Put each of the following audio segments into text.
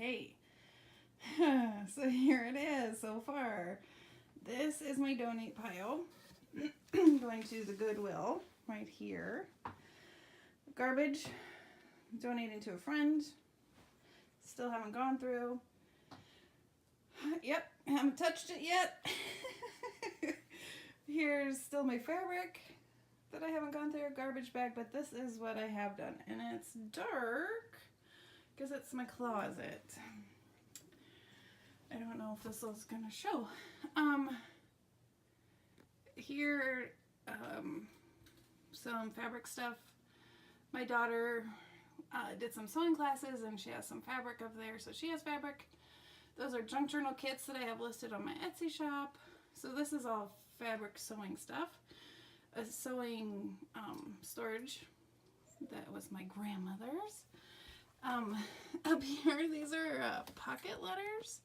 Okay, so here it is so far. This is my donate pile. Going to the Goodwill right here. Garbage, donating to a friend. Still haven't gone through. Yep, haven't touched it yet. Here's still my fabric that I haven't gone through, a garbage bag, but this is what I have done. And it's dark because it's my closet. I don't know if this is gonna show. Here, some fabric stuff. My daughter did some sewing classes and she has some fabric up there, so she has fabric. Those are junk journal kits that I have listed on my Etsy shop. So this is all fabric sewing stuff. A sewing storage that was my grandmother's. Up here, these are pocket letters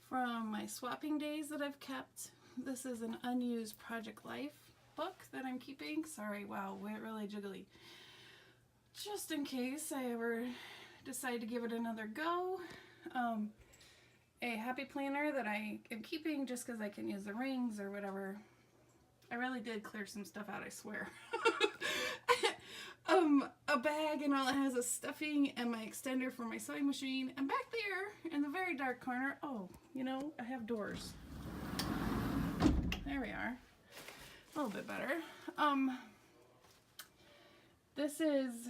from my swapping days that I've kept. This is an unused Project Life book that I'm keeping. Sorry, wow, we're really jiggly. Just in case I ever decide to give it another go. A happy planner that I am keeping just because I can use the rings or whatever. I really did clear some stuff out, I swear. A bag, and all it has is stuffing and my extender for my sewing machine. And back there in the very dark corner, oh, you know, I have doors. There we are. A little bit better. This is,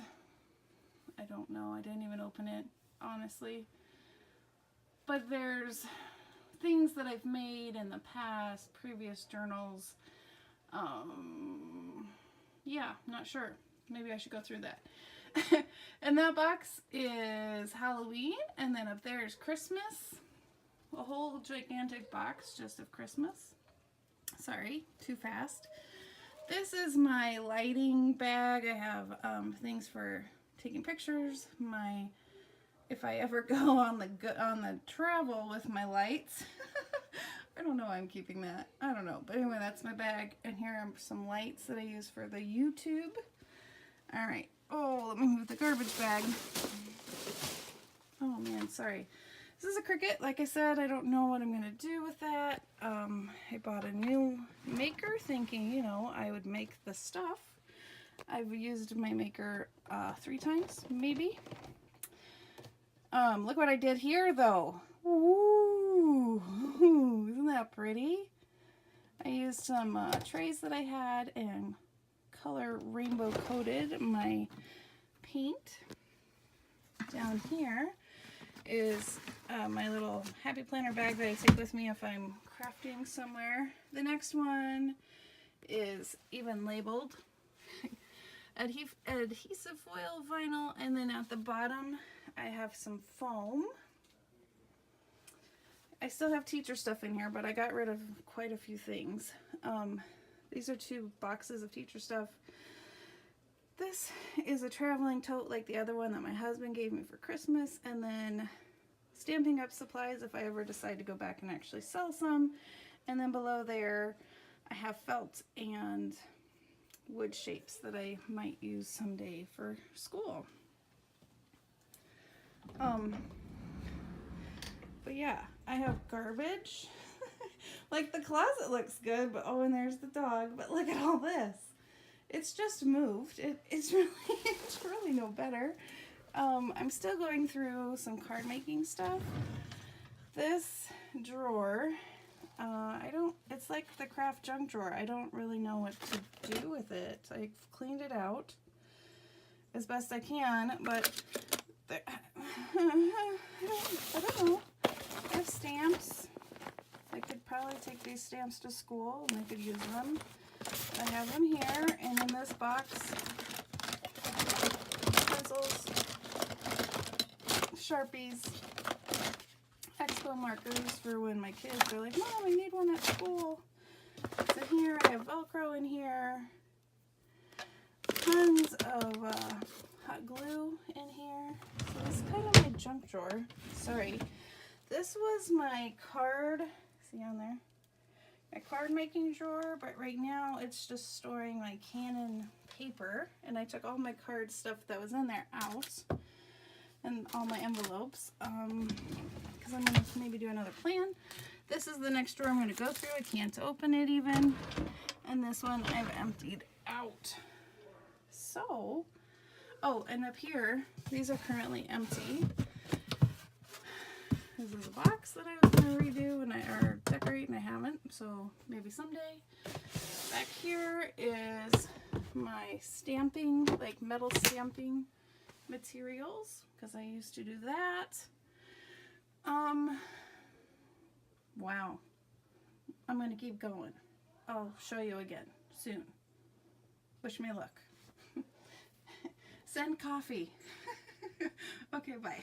I don't know, I didn't even open it, honestly. But there's things that I've made in the past, previous journals. Yeah, not sure. Maybe I should go through that. And that box is Halloween, and then up there is Christmas. A whole gigantic box just of Christmas. Sorry, too fast. This is my lighting bag. I have things for taking pictures. If I ever go on the travel with my lights. I don't know why I'm keeping that. I don't know. But anyway, that's my bag. And here are some lights that I use for the YouTube. All right. Oh, let me move the garbage bag. Oh man, sorry. This is a Cricut. Like I said, I don't know what I'm going to do with that. I bought a new maker thinking, you know, I would make the stuff. I've used my maker 3 times, maybe. Look what I did here, though. Ooh, isn't that pretty? I used some trays that I had and color rainbow coated my paint. Down here is my little happy planner bag that I take with me if I'm crafting somewhere. The next one is even labeled adhesive foil vinyl, and then at the bottom I have some foam. I still have teacher stuff in here, but I got rid of quite a few things. These are 2 boxes of teacher stuff. This is a traveling tote like the other one that my husband gave me for Christmas, and then Stampin' Up! Supplies if I ever decide to go back and actually sell some. And then below there I have felt and wood shapes that I might use someday for school. But yeah, I have garbage. Like the closet looks good, but oh, and there's the dog. But look at all this. It's just moved. It's really no better. I'm still going through some card making stuff. This drawer, it's like the craft junk drawer. I don't really know what to do with it. I've cleaned it out as best I can, but I don't know. I have stamps. I could probably take these stamps to school and I could use them. I have them here, and in this box, pencils, Sharpies, Expo markers for when my kids are like, Mom, I need one at school. So here I have Velcro in here, tons of hot glue in here. So this is kind of my junk drawer. Sorry. This was my card, see on there? My card making drawer, but right now it's just storing my Canon paper, and I took all my card stuff that was in there out. and all my envelopes, because I'm going to maybe do another plan. This is the next drawer I'm going to go through. I can't open it even. And this one I've emptied out. So, oh, and up here, these are currently empty. This is a box that I was going to redo or decorate, and I haven't, so maybe someday. Back here is my stamping, like metal stamping materials, because I used to do that. Wow. I'm going to keep going. I'll show you again soon. Wish me luck. Send coffee. Okay, bye.